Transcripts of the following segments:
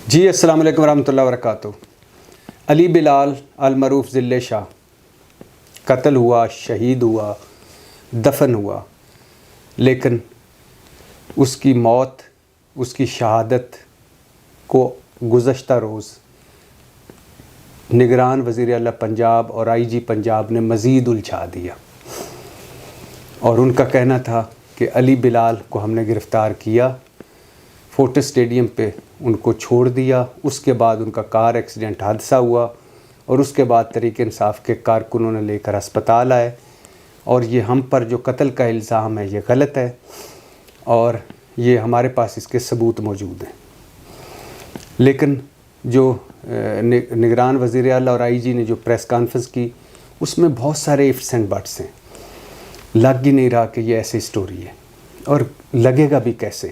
جی السلام علیکم ورحمۃ اللہ وبرکاتہ۔ علی بلال المعروف ذلِ شاہ قتل ہوا، شہید ہوا، دفن ہوا، لیکن اس کی موت، اس کی شہادت کو گزشتہ روز نگران وزیر اعلیٰ پنجاب اور آئی جی پنجاب نے مزید الجھا دیا، اور ان کا کہنا تھا کہ علی بلال کو ہم نے گرفتار کیا، فورٹس اسٹیڈیم پہ ان کو چھوڑ دیا، اس کے بعد ان کا کار ایکسیڈنٹ حادثہ ہوا، اور اس کے بعد تحریک انصاف کے کارکنوں نے لے کر ہسپتال آئے، اور یہ ہم پر جو قتل کا الزام ہے یہ غلط ہے، اور یہ ہمارے پاس اس کے ثبوت موجود ہیں۔ لیکن جو نگران وزیر اعلیٰ اور آئی جی نے جو پریس کانفرنس کی، اس میں بہت سارے ifs اینڈ بٹس ہیں، لگ ہی نہیں رہا کہ یہ ایسی سٹوری ہے، اور لگے گا بھی کیسے؟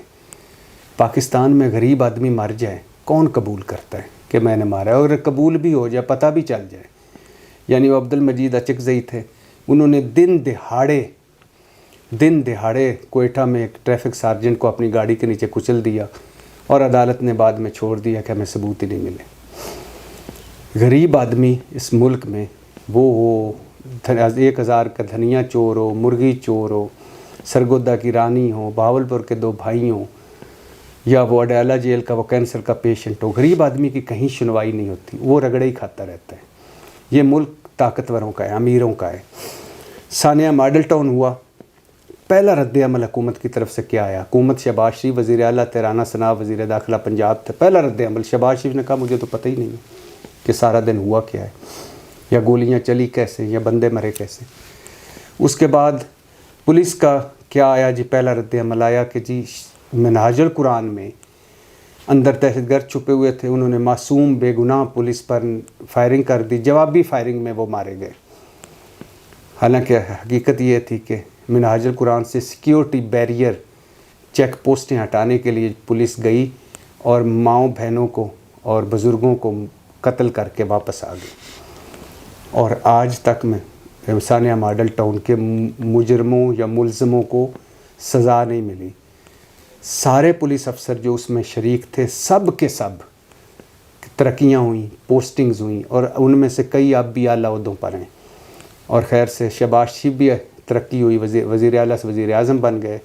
پاکستان میں غریب آدمی مر جائے کون قبول کرتا ہے کہ میں نے مارا ہے؟ اور اگر قبول بھی ہو جائے، پتہ بھی چل جائے، یعنی وہ عبد المجید اچکزئی تھے، انہوں نے دن دہاڑے کوئٹہ میں ایک ٹریفک سارجنٹ کو اپنی گاڑی کے نیچے کچل دیا، اور عدالت نے بعد میں چھوڑ دیا کہ ہمیں ثبوت ہی نہیں ملے۔ غریب آدمی اس ملک میں وہ 1000 کا دھنیا چور ہو، مرغی چور ہو، سرگودا کی رانی ہو، بہاولپور کے 2 بھائی ہوں، یا وہ اڈیالہ جیل کا وہ کینسر کا پیشنٹ ہو، غریب آدمی کی کہیں سنوائی نہیں ہوتی، وہ رگڑے ہی کھاتا رہتا ہے۔ یہ ملک طاقتوروں کا ہے، امیروں کا ہے۔ ثانیہ ماڈل ٹاؤن ہوا، پہلا رد عمل حکومت کی طرف سے کیا آیا؟ حکومت شہباز شریف وزیر اعلیٰ تھے، رانا ثناء وزیر داخلہ پنجاب تھے، پہلا رد عمل شہباز شریف نے کہا مجھے تو پتہ ہی نہیں ہے کہ سارا دن ہوا کیا ہے، یا گولیاں چلی کیسے، یا بندے مرے کیسے۔ اس کے بعد پولیس کا کیا آیا جی؟ پہلا رد عمل آیا کہ جی منہاج القرآن میں اندر دہشت گرد چھپے ہوئے تھے، انہوں نے معصوم بے گناہ پولیس پر فائرنگ کر دی، جوابی فائرنگ میں وہ مارے گئے۔ حالانکہ حقیقت یہ تھی کہ منہاج القرآن سے سیکیورٹی بیریئر چیک پوسٹیں ہٹانے کے لیے پولیس گئی، اور ماؤں بہنوں کو اور بزرگوں کو قتل کر کے واپس آ گئی، اور آج تک میں ثانیہ ماڈل ٹاؤن کے مجرموں یا ملزموں کو سزا نہیں ملی۔ سارے پولیس افسر جو اس میں شریک تھے، سب کے سب ترقیاں ہوئیں، پوسٹنگز ہوئیں، اور ان میں سے کئی اب بھی اعلیٰ عہدوں پر ہیں، اور خیر سے شہباز شریف بھی ترقی ہوئی، وزیر اعلیٰ سے وزیر اعظم بن گئے،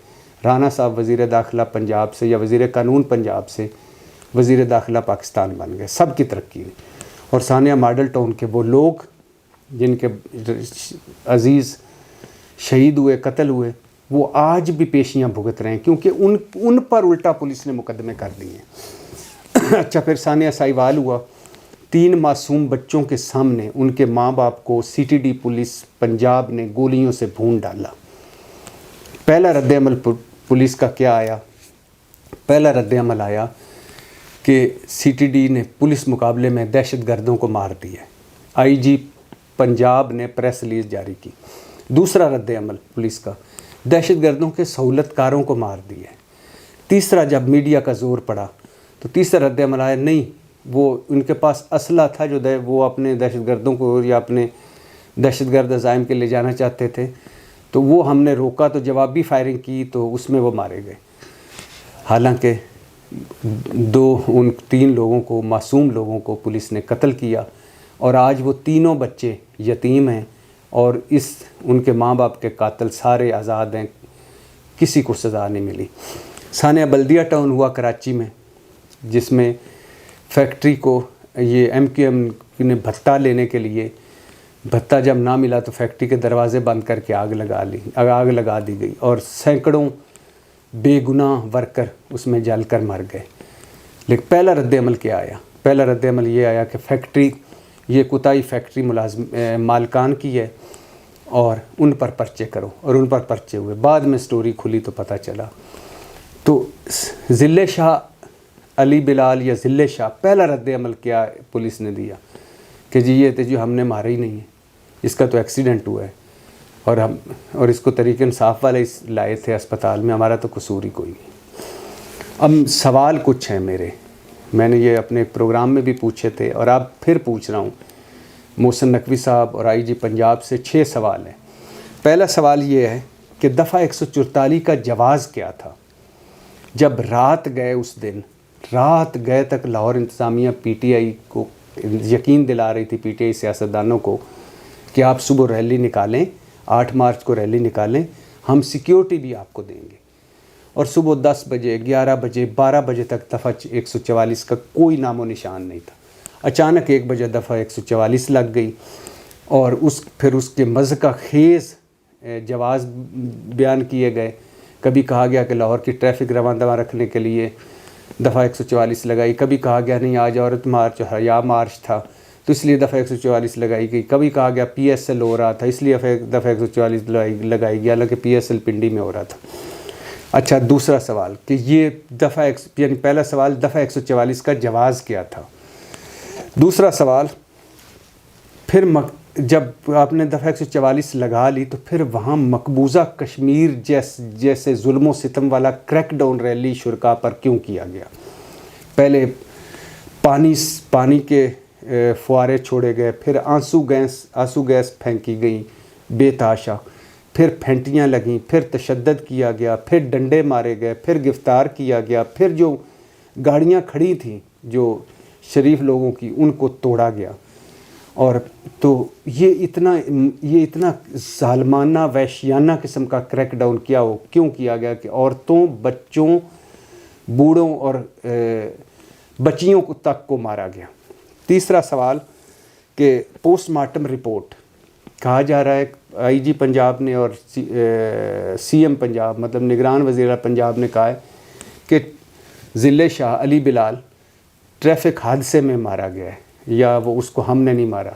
رانا صاحب وزیر داخلہ پنجاب سے یا وزیر قانون پنجاب سے وزیر داخلہ پاکستان بن گئے، سب کی ترقی ہوئی۔ اور ثانیہ ماڈل ٹاؤن کے وہ لوگ جن کے عزیز شہید ہوئے، قتل ہوئے، وہ آج بھی پیشیاں بھگت رہے ہیں، کیونکہ ان پر الٹا پولیس نے مقدمے کر دیے ہیں۔ اچھا، پھر ثانیہ ساہیوال ہوا، 3 معصوم بچوں کے سامنے ان کے ماں باپ کو C T D police Punjab نے گولیوں سے بھون ڈالا۔ پہلا رد عمل پولیس کا کیا آیا؟ پہلا رد عمل آیا کہ سی ٹی ڈی نے پولیس مقابلے میں دہشت گردوں کو مار دیا، آئی جی پنجاب نے پریس ریلیز جاری کی۔ دوسرا رد عمل پولیس کا، دہشت گردوں کے سہولت کاروں کو مار دیا۔ تیسرا، جب میڈیا کا زور پڑا تو تیسرا رد عمل آیا، نہیں وہ ان کے پاس اسلحہ تھا جو وہ اپنے دہشت گردوں کو یا اپنے دہشت گرد عزائم کے لے جانا چاہتے تھے، تو وہ ہم نے روکا، تو جوابی فائرنگ کی تو اس میں وہ مارے گئے۔ حالانکہ ان 3 لوگوں کو، معصوم لوگوں کو پولیس نے قتل کیا، اور آج وہ تینوں بچے یتیم ہیں، اور ان کے ماں باپ کے قاتل سارے آزاد ہیں، کسی کو سزا نہیں ملی۔ ثانیہ بلدیہ ٹاؤن ہوا کراچی میں، جس میں فیکٹری کو یہ ایم کیو ایم نے بھتہ لینے کے لیے، بھتہ جب نہ ملا تو فیکٹری کے دروازے بند کر کے آگ لگا دی گئی، اور سینکڑوں بے گناہ ورکر اس میں جل کر مر گئے۔ لیکن پہلا رد عمل کیا آیا؟ پہلا رد عمل یہ آیا کہ فیکٹری، یہ کوتاہی فیکٹری مالکان کی ہے، اور ان پر پرچے کرو، اور ان پر پرچے ہوئے۔ بعد میں سٹوری کھلی تو پتہ چلا۔ تو ذلِ شاہ علی بلال یا ذلِ شاہ، پہلا رد عمل کیا پولیس نے دیا کہ جی یہ جو ہم نے مارا ہی نہیں ہے، اس کا تو ایکسیڈنٹ ہوا ہے، اور اس کو تحریک انصاف والے لائے تھے اسپتال میں، ہمارا تو قصور ہی کوئی نہیں۔ اب سوال کچھ ہیں میں نے یہ اپنے پروگرام میں بھی پوچھے تھے، اور اب پھر پوچھ رہا ہوں محسن نقوی صاحب اور آئی جی پنجاب سے 6 سوال ہیں۔ پہلا سوال یہ ہے کہ دفعہ 144 کا جواز کیا تھا؟ جب رات گئے اس دن رات گئے تک لاہور انتظامیہ پی ٹی آئی کو یقین دلا رہی تھی، پی ٹی آئی سیاستدانوں کو، کہ آپ صبح ریلی نکالیں، 8 مارچ کو ریلی نکالیں، ہم سیکیورٹی بھی آپ کو دیں گے۔ اور صبح 10 بجے، 11 بجے، 12 بجے تک دفعہ 144 کا کوئی نام و نشان نہیں تھا۔ اچانک 1 بجے دفعہ 144 لگ گئی، اور پھر اس کے مضحکہ خیز جواز بیان کیے گئے۔ کبھی کہا گیا کہ لاہور کی ٹریفک رواں دواں رکھنے کے لیے دفعہ 144 لگائی، کبھی کہا گیا نہیں آج عورت مارچ حیا مارچ تھا تو اس لیے دفعہ 144 لگائی گئی، کبھی کہا گیا پی ایس ایل ہو رہا تھا اس لیے دفعہ 144 لگائی گئی، حالانکہ پی ایس ایل پنڈی میں ہو رہا تھا۔ اچھا، دوسرا سوال کہ یہ دفعہ یعنی پہلا سوال دفعہ 144 کا جواز کیا تھا۔ دوسرا سوال، پھر جب آپ نے دفعہ 144 لگا لی تو پھر وہاں مقبوضہ کشمیر جیسے ظلم و ستم والا کریک ڈاؤن ریلی شرکا پر کیوں کیا گیا؟ پہلے پانی کے فوارے چھوڑے گئے، پھر آنسو گیس پھینکی گئی بے تحاشا، پھر پھینٹیاں لگیں، پھر تشدد کیا گیا، پھر ڈنڈے مارے گئے، پھر گرفتار کیا گیا، پھر جو گاڑیاں کھڑی تھیں جو شریف لوگوں کی ان کو توڑا گیا۔ اور تو یہ اتنا ظالمانہ وحشیانہ قسم کا کریک ڈاؤن کیوں کیا گیا کہ عورتوں، بچوں، بوڑھوں اور بچیوں تک کو مارا گیا۔ تیسرا سوال کہ پوسٹ مارٹم رپورٹ کہا جا رہا ہے آئی جی پنجاب نے اور سی ایم پنجاب مطلب نگران وزیر اعلیٰ پنجاب نے کہا ہے کہ ضلع شاہ علی بلال ٹریفک حادثے میں مارا گیا ہے، یا وہ اس کو ہم نے نہیں مارا۔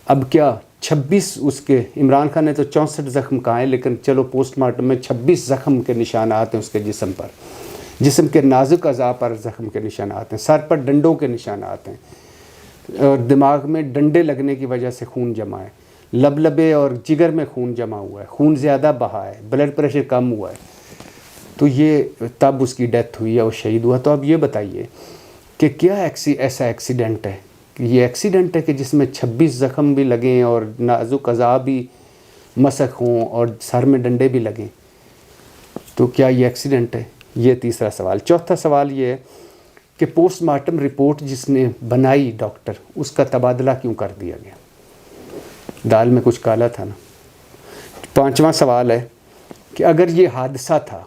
اب کیا 26 اس کے عمران خان نے تو 64 زخم کہا ہے، لیکن چلو پوسٹ مارٹم میں 26 زخم کے نشانات ہیں اس کے جسم پر، جسم کے نازک اعضاء پر زخم کے نشانات ہیں، سر پر ڈنڈوں کے نشانات ہیں، اور دماغ میں ڈنڈے لگنے کی وجہ سے خون جمع ہے، لبے اور جگر میں خون جمع ہوا ہے، خون زیادہ بہا ہے، بلڈ پریشر کم ہوا ہے، تو یہ تب اس کی ڈیتھ ہوئی ہے، وہ شہید ہوا۔ تو اب یہ بتائیے کہ کیا ایسا ایکسیڈنٹ ہے کہ یہ ایکسیڈنٹ ہے کہ جس میں 26 زخم بھی لگیں اور نازک اعضاء بھی مسخ ہوں اور سر میں ڈنڈے بھی لگیں؟ تو کیا یہ ایکسیڈنٹ ہے؟ یہ تیسرا سوال۔ چوتھا سوال یہ ہے کہ پوسٹ مارٹم رپورٹ جس نے بنائی ڈاکٹر، اس کا تبادلہ کیوں کر دیا گیا؟ دال میں کچھ کالا تھا نا۔ پانچواں سوال ہے کہ اگر یہ حادثہ تھا،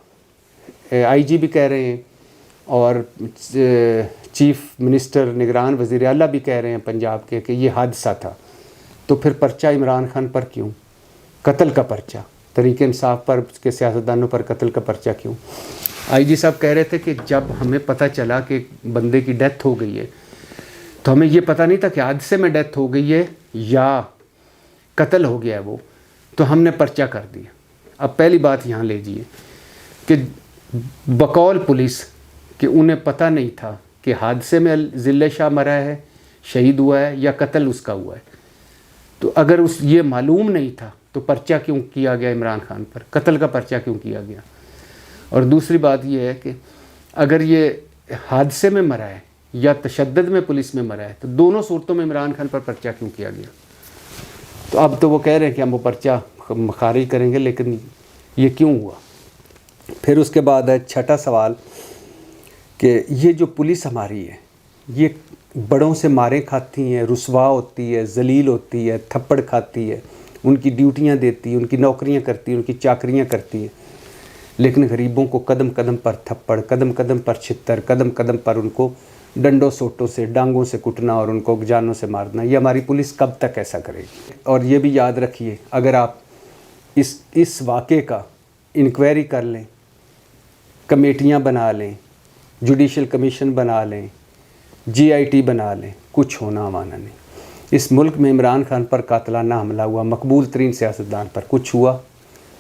آئی جی بھی کہہ رہے ہیں اور چیف منسٹر نگران وزیر اعلیٰ بھی کہہ رہے ہیں پنجاب کے کہ یہ حادثہ تھا، تو پھر پرچہ عمران خان پر کیوں؟ قتل کا پرچہ، تحریک انصاف پر، اس کے سیاستدانوں پر قتل کا پرچہ کیوں؟ آئی جی صاحب کہہ رہے تھے کہ جب ہمیں پتہ چلا کہ بندے کی ڈیتھ ہو گئی ہے تو ہمیں یہ پتہ نہیں تھا کہ حادثے میں ڈیتھ ہو گئی ہے یا قتل ہو گیا ہے وہ، تو ہم نے پرچہ کر دیا۔ اب پہلی بات یہاں لیجیے کہ بقول پولیس کہ انہیں پتہ نہیں تھا کہ حادثے میں ضلع شاہ مرا ہے، شہید ہوا ہے، یا قتل اس کا ہوا ہے، تو اگر یہ معلوم نہیں تھا تو پرچہ کیوں کیا گیا عمران خان پر؟ قتل کا پرچہ کیوں کیا گیا؟ اور دوسری بات یہ ہے کہ اگر یہ حادثے میں مرا ہے یا تشدد میں پولیس میں مرا ہے تو دونوں صورتوں میں عمران خان پر پرچہ کیوں کیا گیا؟ تو اب تو وہ کہہ رہے ہیں کہ ہم وہ پرچہ خارج کریں گے، لیکن یہ کیوں ہوا؟ پھر اس کے بعد ہے چھٹا سوال کہ یہ جو پولیس ہماری ہے یہ بڑوں سے ماریں کھاتی ہیں، رسوا ہوتی ہے، ذلیل ہوتی ہے، تھپڑ کھاتی ہے، ان کی ڈیوٹیاں دیتی ہے، ان کی نوکریاں کرتی ہے، ان کی چاکریاں کرتی ہے، لیکن غریبوں کو قدم قدم پر تھپڑ، قدم قدم پر چھتر، قدم قدم پر ان کو ڈنڈوں سوٹوں سے، ڈانگوں سے کٹنا اور ان کو جانوں سے مارنا، یہ ہماری پولیس کب تک ایسا کرے گی؟ اور یہ بھی یاد رکھیے، اگر آپ اس واقعے کا انکوائری کر لیں، کمیٹیاں بنا لیں، جوڈیشل کمیشن بنا لیں، جی آئی ٹی بنا لیں، کچھ ہونا مانا نہیں۔ اس ملک میں عمران خان پر قاتلانہ حملہ ہوا، مقبول ترین سیاستدان پر، کچھ ہوا؟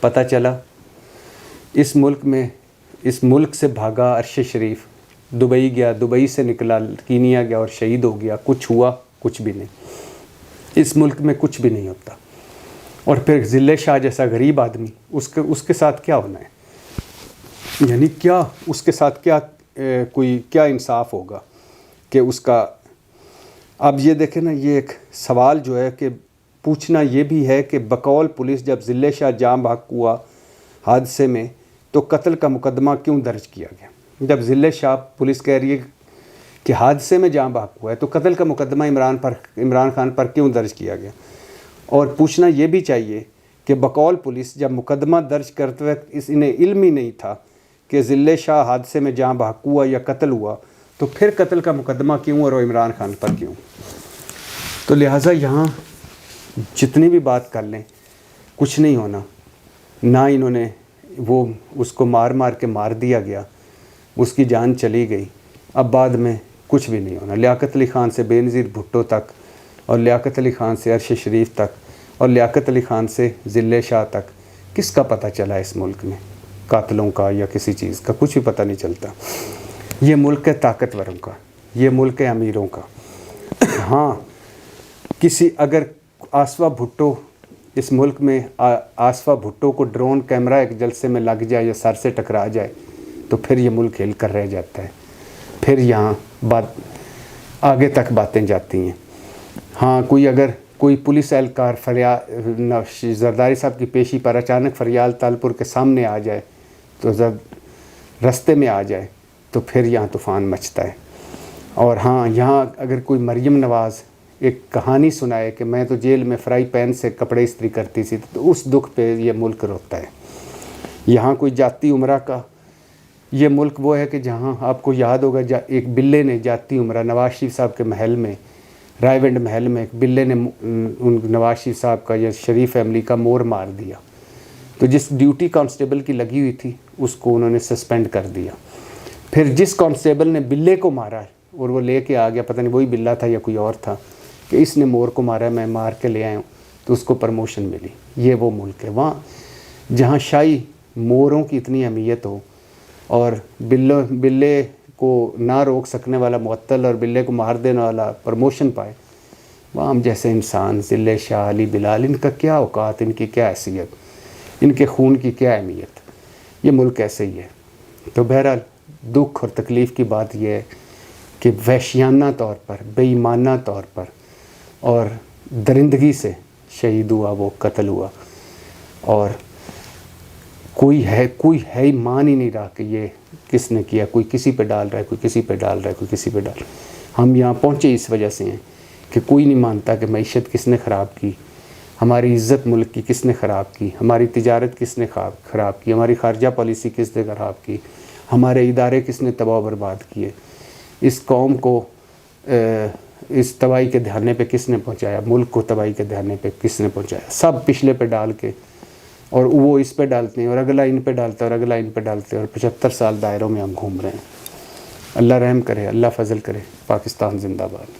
پتہ چلا؟ اس ملک سے بھاگا ارشد شریف، دبئی گیا، دبئی سے نکلا کینیا گیا اور شہید ہو گیا، کچھ ہوا؟ کچھ بھی نہیں۔ اس ملک میں کچھ بھی نہیں ہوتا۔ اور پھر ضلع شاہ جیسا غریب آدمی، اس کے ساتھ کیا ہونا ہے؟ یعنی کیا اس کے ساتھ کیا انصاف ہوگا کہ اس کا؟ اب یہ دیکھیں نا، یہ ایک سوال جو ہے کہ پوچھنا یہ بھی ہے کہ بقول پولیس جب ضلع شاہ جاں بحق ہوا حادثے میں تو قتل کا مقدمہ کیوں درج کیا گیا؟ جب ضلع شاہ پولیس کہہ رہی ہے کہ حادثے میں جاں بحق ہوا ہے تو قتل کا مقدمہ عمران خان پر کیوں درج کیا گیا؟ اور پوچھنا یہ بھی چاہیے کہ بقول پولیس جب مقدمہ درج کرتے وقت انہیں علم ہی نہیں تھا کہ ضلع شاہ حادثے میں جاں بحق ہوا یا قتل ہوا، تو پھر قتل کا مقدمہ کیوں اور عمران خان پر کیوں؟ تو لہٰذا یہاں جتنی بھی بات کر لیں کچھ نہیں ہونا. نہ انہوں نے وہ اس کو مار کے مار دیا گیا، اس کی جان چلی گئی، اب بعد میں کچھ بھی نہیں ہونا. لیاقت علی خان سے بے نظیر بھٹو تک، اور لیاقت علی خان سے عرش شریف تک، اور لیاقت علی خان سے ضلع شاہ تک کس کا پتہ چلا اس ملک میں؟ قاتلوں کا یا کسی چیز کا کچھ بھی پتہ نہیں چلتا. یہ ملک ہے طاقتوروں کا، یہ ملک ہے امیروں کا. ہاں اگر آصفہ بھٹو اس ملک میں آصفہ بھٹو کو ڈرون کیمرہ ایک جلسے میں لگ جائے یا سر سے ٹکرا جائے تو پھر یہ ملک ہل کر رہ جاتا ہے، پھر یہاں آگے تک باتیں جاتی ہیں. ہاں کوئی پولیس اہلکار زرداری صاحب کی پیشی پر اچانک فریال تالپور کے سامنے آ جائے تو رستے میں آ جائے تو پھر یہاں طوفان مچتا ہے. اور ہاں یہاں اگر کوئی مریم نواز ایک کہانی سنائے کہ میں تو جیل میں فرائی پین سے کپڑے استری کرتی تھی تو اس دکھ پہ یہ ملک روتا ہے. یہاں کوئی جاتی عمرہ کا، یہ ملک وہ ہے کہ جہاں آپ کو یاد ہوگا ایک بلے نے جاتی عمرہ نواز شریف صاحب کے محل میں، رائے ونڈ محل میں، ایک بلے نے نواز شریف صاحب کا یا شریف فیملی کا مور مار دیا. تو جس ڈیوٹی کانسٹیبل کی لگی ہوئی تھی اس کو انہوں نے سسپینڈ کر دیا. پھر جس کانسٹیبل نے بلے کو مارا اور وہ لے کے آ گیا، پتہ نہیں وہی بلہ تھا یا کوئی اور تھا، کہ اس نے مور کو مارا، میں مار کے لے آیا ہوں، تو اس کو پرموشن ملی. یہ وہ ملک ہے وہاں جہاں شاہی موروں کی اتنی اہمیت ہو اور بلے کو نہ روک سکنے والا معطل اور بلے کو مار دینے والا پرموشن پائے. وہاں ہم جیسے انسان، ضلع شاہ، علی بلال، ان کا کیا اوقات، ان کی کیا حیثیت، ان کے خون کی کیا اہمیت. یہ ملک ایسے ہی ہے. تو بہرحال دکھ اور تکلیف کی بات یہ ہے کہ وحشیانہ طور پر، بے ایمانہ طور پر اور درندگی سے شہید ہوا، وہ قتل ہوا، اور کوئی ہے ہی مان ہی نہیں رہا کہ یہ کس نے کیا. کوئی کسی پہ ڈال رہا ہے، کوئی کسی پہ ڈال رہا ہے، کوئی کسی پہ ڈال رہا ہے. ہم یہاں پہنچے اس وجہ سے ہیں کہ کوئی نہیں مانتا کہ معیشت کس نے خراب کی، ہماری عزت ملک کی کس نے خراب کی، ہماری تجارت کس نے خراب کی، ہماری خارجہ پالیسی کس نے خراب کی، ہمارے ادارے کس نے تباہ و برباد کیے، اس قوم کو اس تباہی کے دھرنے پہ کس نے پہنچایا، ملک کو تباہی کے دھرنے پہ کس نے پہنچایا. سب پچھلے پہ ڈال کے، اور وہ اس پہ ڈالتے ہیں اور اگلا ان پہ ڈالتا ہے اور اگلا ان پہ ڈالتے ہیں، اور 75 سال دائروں میں ہم گھوم رہے ہیں. اللہ رحم کرے، اللہ فضل کرے. پاکستان زندہ باد.